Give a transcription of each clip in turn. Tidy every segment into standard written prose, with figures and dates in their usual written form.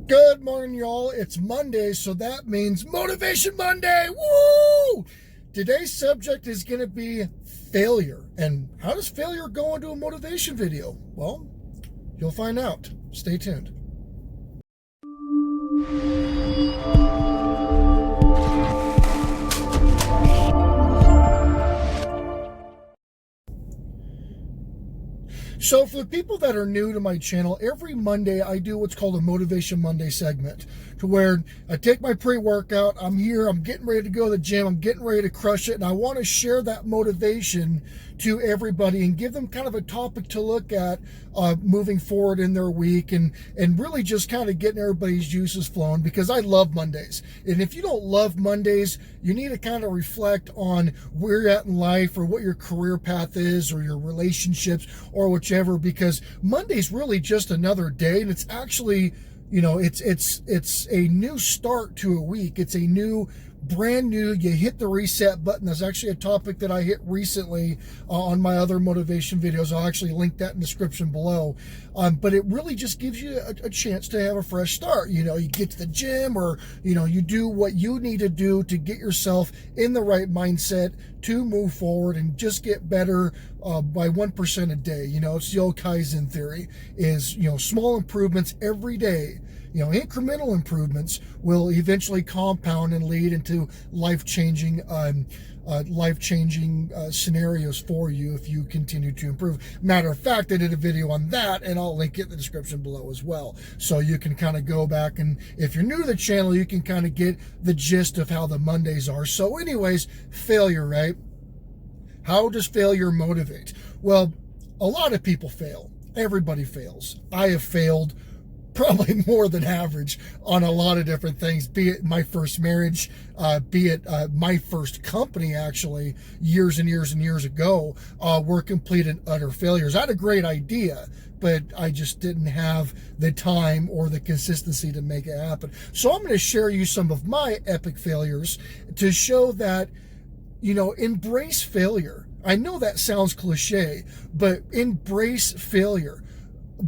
Good morning, y'all. It's Monday, so that means Motivation Monday. Woo! Today's subject is going to be failure. And how does failure go into a motivation video? Well, you'll find out. Stay tuned. So for the people that are new to my channel, every Monday I do what's called a Motivation Monday segment, to where I take my pre-workout, I'm here, I'm getting ready to go to the gym, I'm getting ready to crush it, and I want to share that motivation to everybody and give them kind of a topic to look at moving forward in their week, and really just kind of getting everybody's juices flowing, because I love Mondays. And if you don't love Mondays, you need to kind of reflect on where you're at in life, or what your career path is, or your relationships, or whichever, because Monday's really just another day, and it's actually, you know, it's a new start to a week. It's a brand new, you hit the reset button. That's actually a topic that I hit recently on my other motivation videos. I'll actually link that in the description below. But it really just gives you a chance to have a fresh start. You know, you get to the gym, or, you know, you do what you need to do to get yourself in the right mindset to move forward and just get better by 1% a day. You know, it's the old Kaizen theory, is, you know, small improvements every day. You know, incremental improvements will eventually compound and lead into life-changing scenarios for you if you continue to improve. Matter of fact, I did a video on that, and I'll link it in the description below as well. So you can kind of go back, and if you're new to the channel, you can kind of get the gist of how the Mondays are. So anyways, failure, right? How does failure motivate? Well, a lot of people fail. Everybody fails. I have failed probably more than average on a lot of different things, be it my first marriage, be it my first company, actually, years and years and years ago, were complete and utter failures. I had a great idea, but I just didn't have the time or the consistency to make it happen. So I'm going to share you some of my epic failures to show that, you know, embrace failure. I know that sounds cliche, but embrace failure.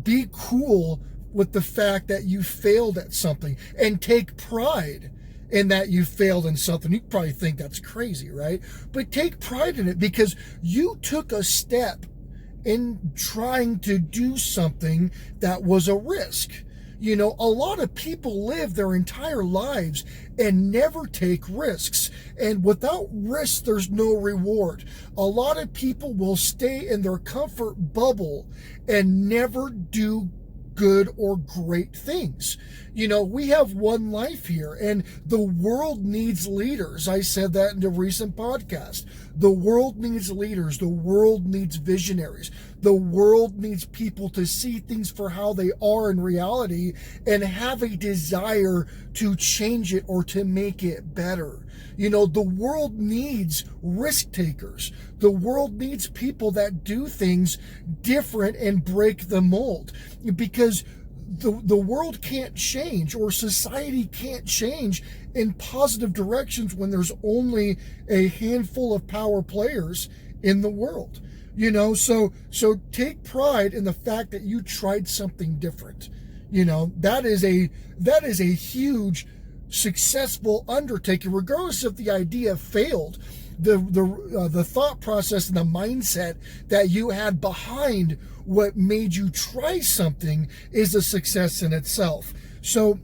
Be cool with the fact that you failed at something, and take pride in that you failed in something. You probably think that's crazy, right? But take pride in it, because you took a step in trying to do something that was a risk. You know, a lot of people live their entire lives and never take risks. And without risk, there's no reward. A lot of people will stay in their comfort bubble and never do good or great things. You know, we have one life here, and the world needs leaders. I said that in a recent podcast. The world needs leaders. The world needs visionaries. The world needs people to see things for how they are in reality and have a desire to change it or to make it better. You know, the world needs risk takers. The world needs people that do things different and break the mold, because the world can't change, or society can't change in positive directions when there's only a handful of power players in the world. You know, so take pride in the fact that you tried something different. You know, that is a huge successful undertaking, regardless if the idea failed. The thought process and the mindset that you had behind what made you try something is a success in itself. So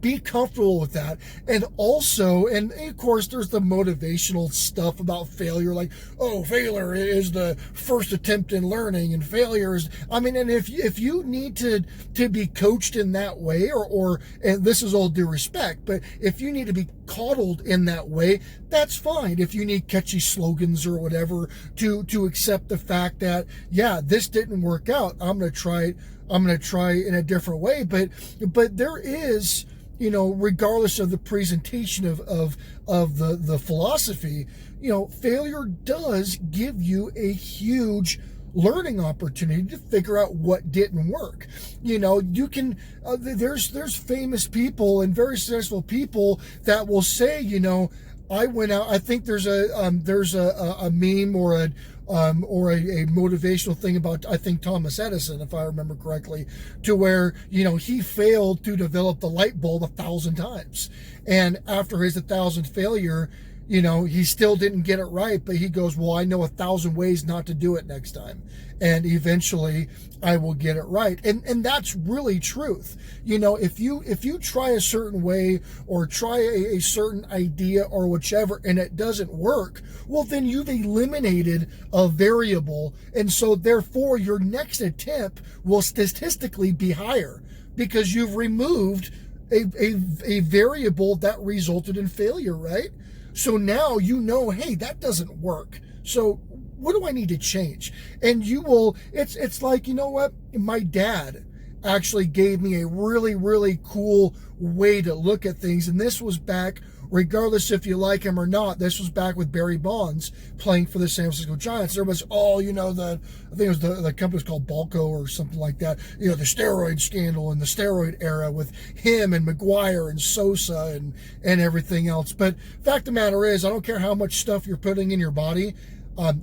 be comfortable with that. And also, and of course, there's the motivational stuff about failure, like, oh, failure is the first attempt in learning, and failure is, I mean, and if you need to be coached in that way, or and this is all due respect, but if you need to be coddled in that way, that's fine. If you need catchy slogans or whatever to accept the fact that, yeah, this didn't work out, I'm going to try in a different way. But there is, you know, regardless of the presentation of the philosophy, you know, failure does give you a huge learning opportunity to figure out what didn't work. You know, you can, there's famous people and very successful people that will say, you know, I went out. I think there's a meme or a motivational thing about, I think, Thomas Edison, if I remember correctly, to where, he failed to develop the light bulb 1,000 times. And after his 1,000th failure, he still didn't get it right, but he goes, well, I know 1,000 ways not to do it next time. And eventually I will get it right. And that's really truth. If you try a certain way or try a certain idea or whichever, and it doesn't work, well, then you've eliminated a variable. And so therefore your next attempt will statistically be higher because you've removed a variable that resulted in failure, right? So now hey, that doesn't work. So what do I need to change? And it's like, what? My dad actually gave me a really, really cool way to look at things. And this was back, regardless if you like him or not, this was back with Barry Bonds playing for the San Francisco Giants. There was, I think it was the company was called Balco or something like that. The steroid scandal and the steroid era with him and McGuire and Sosa and everything else. But fact of the matter is, I don't care how much stuff you're putting in your body,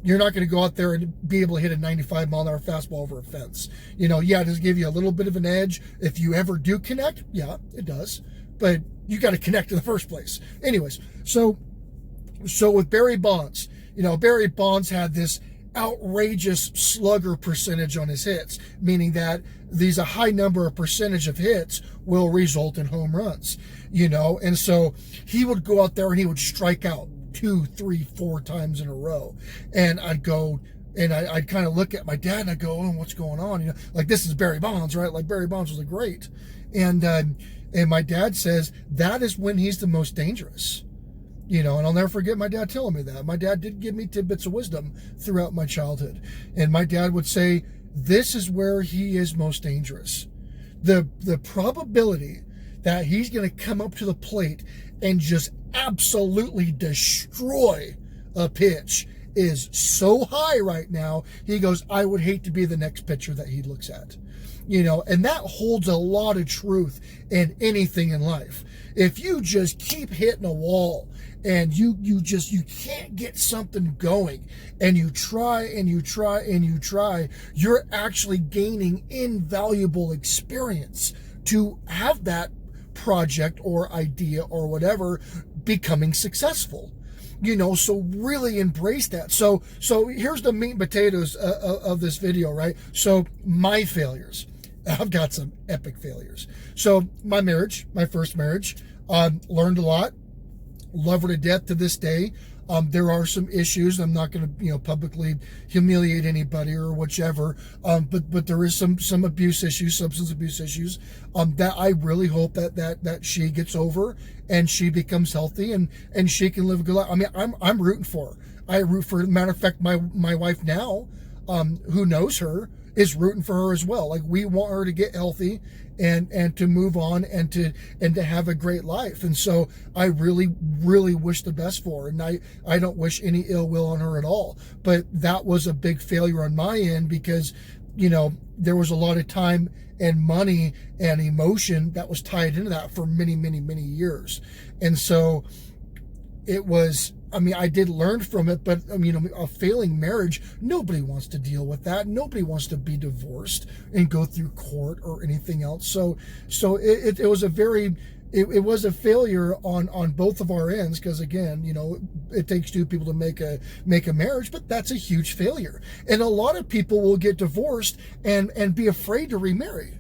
you're not going to go out there and be able to hit a 95-mile-an-hour fastball over a fence. Does it give you a little bit of an edge if you ever do connect? Yeah, it does. But you got to connect in the first place. Anyways, so with Barry Bonds, Barry Bonds had this outrageous slugger percentage on his hits, meaning that a high number of percentage of hits will result in home runs, and so he would go out there and he would strike out 2, 3, 4 times in a row. And I'd go and I'd kind of look at my dad and I'd go, oh, what's going on? Like, this is Barry Bonds, right? Like, Barry Bonds was a great. And my dad says that is when he's the most dangerous. And I'll never forget my dad telling me that. My dad did give me tidbits of wisdom throughout my childhood. And my dad would say, this is where he is most dangerous. The probability that he's going to come up to the plate and just absolutely destroy a pitch is so high right now. He goes, I would hate to be the next pitcher that he looks at. And that holds a lot of truth in anything in life. If you just keep hitting a wall and you can't get something going, and you try and you try and you try, you're actually gaining invaluable experience to have that project or idea or whatever becoming successful. So really embrace that. So here's the meat and potatoes of this video, right? So my failures. I've got some epic failures. So my first marriage, learned a lot. Love her to death to this day. There are some issues. I'm not going to, publicly humiliate anybody or whichever. But there is some abuse issues, substance abuse issues, that I really hope that she gets over and she becomes healthy and she can live a good life. I mean, I'm rooting for her. I root for her. Matter of fact, my wife now, who knows her, is rooting for her as well. Like, we want her to get healthy and to move on and to have a great life. And so I really, really wish the best for her. And I don't wish any ill will on her at all. But that was a big failure on my end because, there was a lot of time and money and emotion that was tied into that for many, many, many years. And so it was, I did learn from it, but a failing marriage, nobody wants to deal with that. Nobody wants to be divorced and go through court or anything else. So it was it was a failure on both of our ends, because again, it takes two people to make a marriage, but that's a huge failure. And a lot of people will get divorced and be afraid to remarry.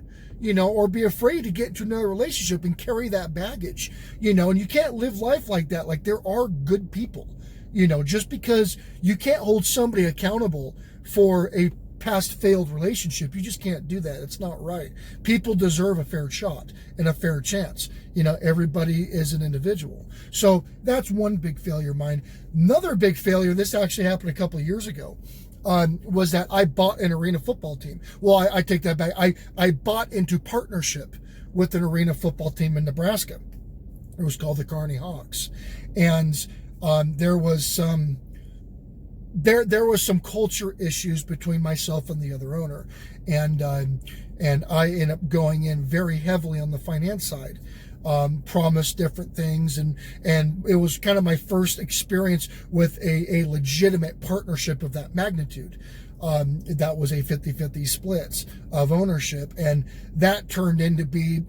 Or be afraid to get into another relationship and carry that baggage, and you can't live life like that. Like, there are good people, just because you can't hold somebody accountable for a past failed relationship, you just can't do that. It's not right. People deserve a fair shot and a fair chance. Everybody is an individual. So that's one big failure of mine. Another big failure, this actually happened a couple of years ago, was that I bought an arena football team. Well, I take that back. I bought into partnership with an arena football team in Nebraska. It was called the Kearney Hawks. And there was some there was some culture issues between myself and the other owner, and I ended up going in very heavily on the finance side. Promised different things, and it was kind of my first experience with a legitimate partnership of that magnitude. That was a 50-50 splits of ownership, and that turned into be,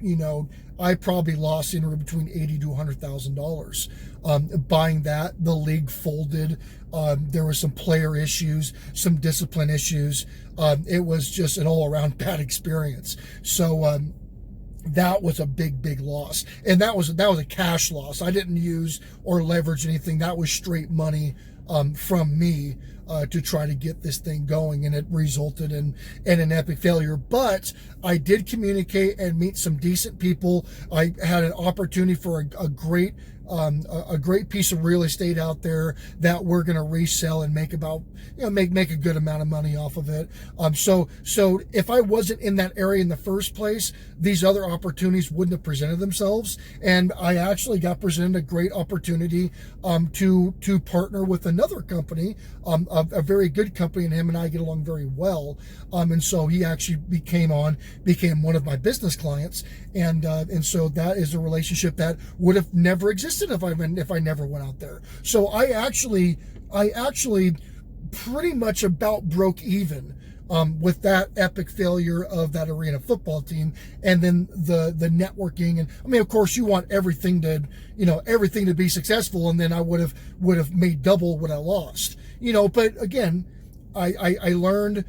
I probably lost anywhere between $80,000 to $100,000 buying that. The league folded. There were some player issues, some discipline issues. It was just an all-around bad experience. So that was a big loss, and that was a cash loss. I didn't use or leverage anything. That was straight money from me to try to get this thing going, and it resulted in an epic failure. But I did communicate and meet some decent people. I had an opportunity for a great piece of real estate out there that we're going to resell and make about, make a good amount of money off of it. So if I wasn't in that area in the first place, these other opportunities wouldn't have presented themselves. And I actually got presented a great opportunity to partner with another company, a very good company, and him and I get along very well. And so he actually became one of my business clients, and so that is a relationship that would have never existed if I never went out there. So I actually pretty much about broke even with that epic failure of that arena football team, and then the networking. And I mean, of course, you want everything to be successful, and then I would have made double what I lost. But again, I learned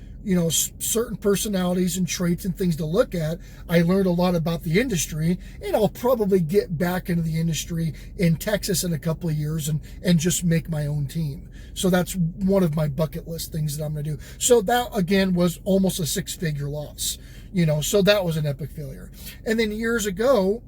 certain personalities and traits and things to look at. I learned a lot about the industry, and I'll probably get back into the industry in Texas in a couple of years and just make my own team. So that's one of my bucket list things that I'm going to do. So that, again, was almost a 6-figure loss, so that was an epic failure. And then years ago,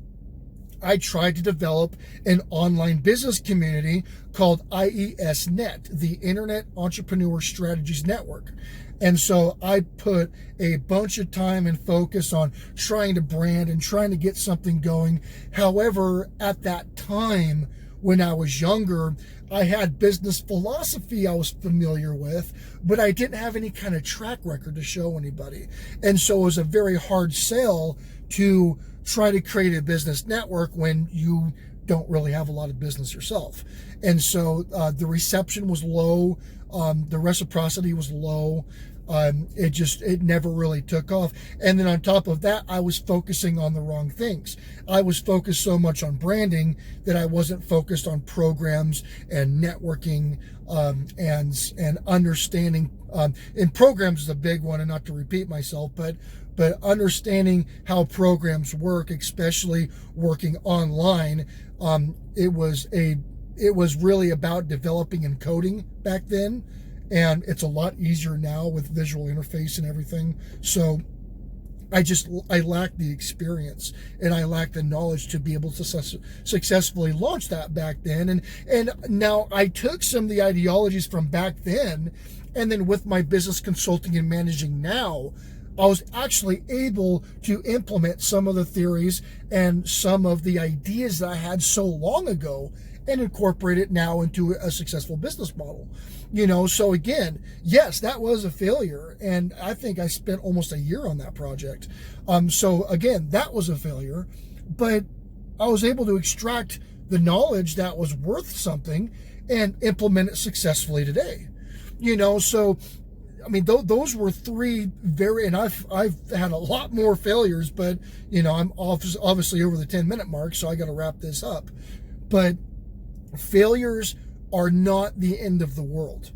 I tried to develop an online business community called IESNet, the Internet Entrepreneur Strategies Network. And so I put a bunch of time and focus on trying to brand and trying to get something going. However, at that time, when I was younger, I had business philosophy I was familiar with, but I didn't have any kind of track record to show anybody. And so it was a very hard sell to try to create a business network when you don't really have a lot of business yourself. And so the reception was low, the reciprocity was low. It never really took off. And then on top of that, I was focusing on the wrong things. I was focused so much on branding that I wasn't focused on programs and networking and understanding. And programs is a big one, and not to repeat myself, but understanding how programs work, especially working online. It was really about developing and coding back then. And it's a lot easier now with visual interface and everything. So I lacked the experience, and I lacked the knowledge to be able to successfully launch that back then. And now I took some of the ideologies from back then, and then with my business consulting and managing now, I was actually able to implement some of the theories and some of the ideas that I had so long ago and incorporate it now into a successful business model. So again, yes, that was a failure, and I think I spent almost a year on that project. So again, that was a failure, but I was able to extract the knowledge that was worth something and implement it successfully today. So I mean, those were three and I've had a lot more failures, but I'm obviously over the 10-minute mark, so I got to wrap this up. But failures are not the end of the world.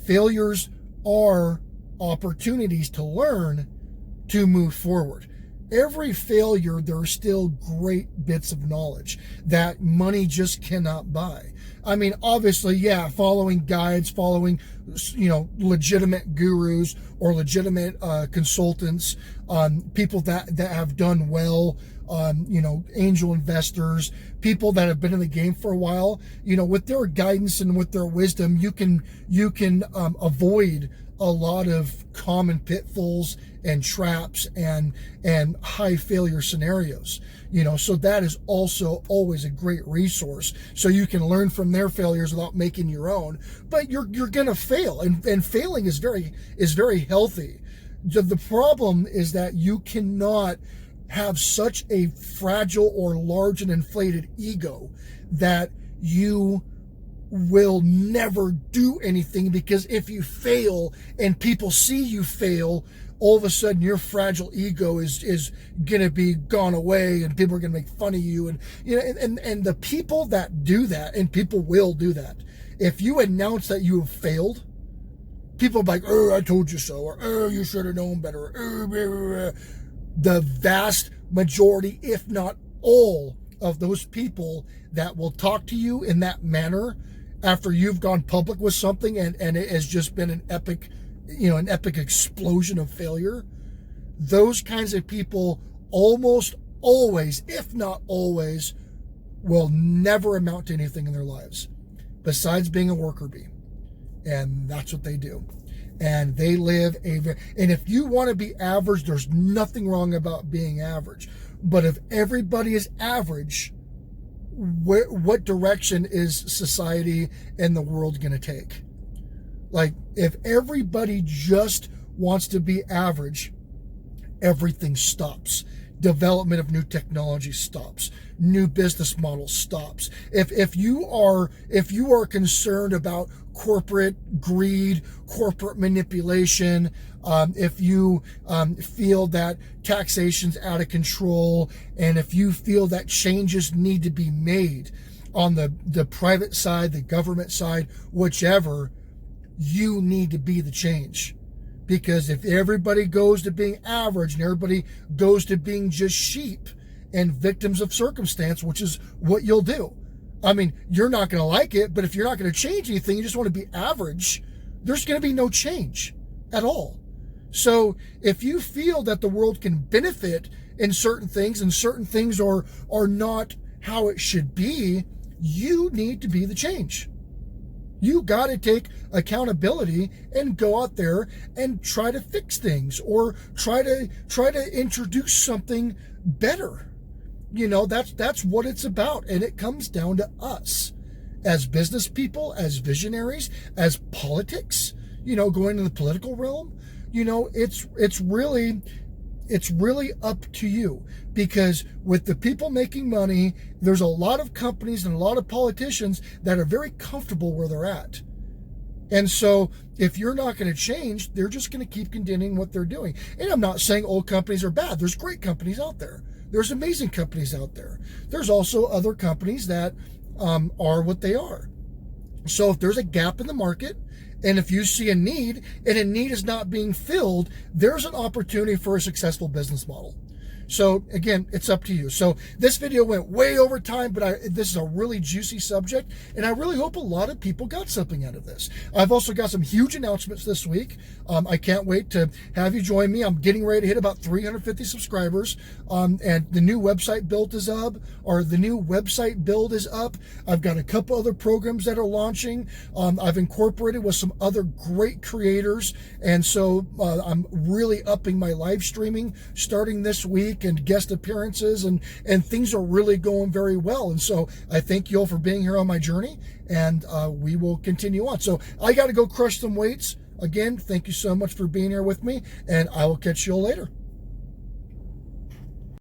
Failures are opportunities to learn, to move forward. Every failure, there are still great bits of knowledge that money just cannot buy. I mean, obviously, yeah, following guides, following, legitimate gurus or legitimate consultants, people that have done well, angel investors, people that have been in the game for a while, with their guidance and with their wisdom, you can avoid a lot of common pitfalls and traps and high failure scenarios. So that is also always a great resource. So you can learn from their failures without making your own. But you're gonna fail, and failing is very healthy. The problem is that you cannot have such a fragile or large and inflated ego that you will never do anything, because if you fail and people see you fail, all of a sudden your fragile ego is gonna be gone away, and people are gonna make fun of you, and and the people that do that, and people will do that, if you announce that you have failed, people are like, oh, I told you so, or oh, you should have known better, the vast majority, if not all, of those people that will talk to you in that manner after you've gone public with something and it has just been an epic explosion of failure, those kinds of people almost always, if not always, will never amount to anything in their lives besides being a worker bee. And that's what they do. And they live and if you want to be average, there's nothing wrong about being average. But if everybody is average, what direction is society and the world going to take? Like, if everybody just wants to be average, everything stops. Development of new technology stops. New business models stops. If you are concerned about corporate greed, corporate manipulation, if you feel that taxation's out of control, and if you feel that changes need to be made on the private side, the government side, whichever, you need to be the change. Because if everybody goes to being average and everybody goes to being just sheep and victims of circumstance, which is what you'll do. I mean, you're not going to like it, but if you're not going to change anything, you just want to be average, there's going to be no change at all. So if you feel that the world can benefit in certain things and certain things are not how it should be, you need to be the change. You got to take accountability and go out there and try to fix things, or try to introduce something better. That's what it's about. And it comes down to us as business people, as visionaries, as politics, going in the political realm. It's really up to you, because with the people making money, there's a lot of companies and a lot of politicians that are very comfortable where they're at. And so if you're not going to change, they're just going to keep continuing what they're doing. And I'm not saying old companies are bad. There's great companies out there. There's amazing companies out there. There's also other companies that are what they are. So if there's a gap in the market, and if you see a need and a need is not being filled, there's an opportunity for a successful business model. So again, it's up to you. So this video went way over time, but this is a really juicy subject, and I really hope a lot of people got something out of this. I've also got some huge announcements this week. I can't wait to have you join me. I'm getting ready to hit about 350 subscribers, and the new website build is up, I've got a couple other programs that are launching. I've incorporated with some other great creators, and so I'm really upping my live streaming starting this week, and guest appearances, and things are really going very well. And so I thank you all for being here on my journey, and we will continue on. So I got to go crush some weights. Again, thank you so much for being here with me, and I will catch you all later.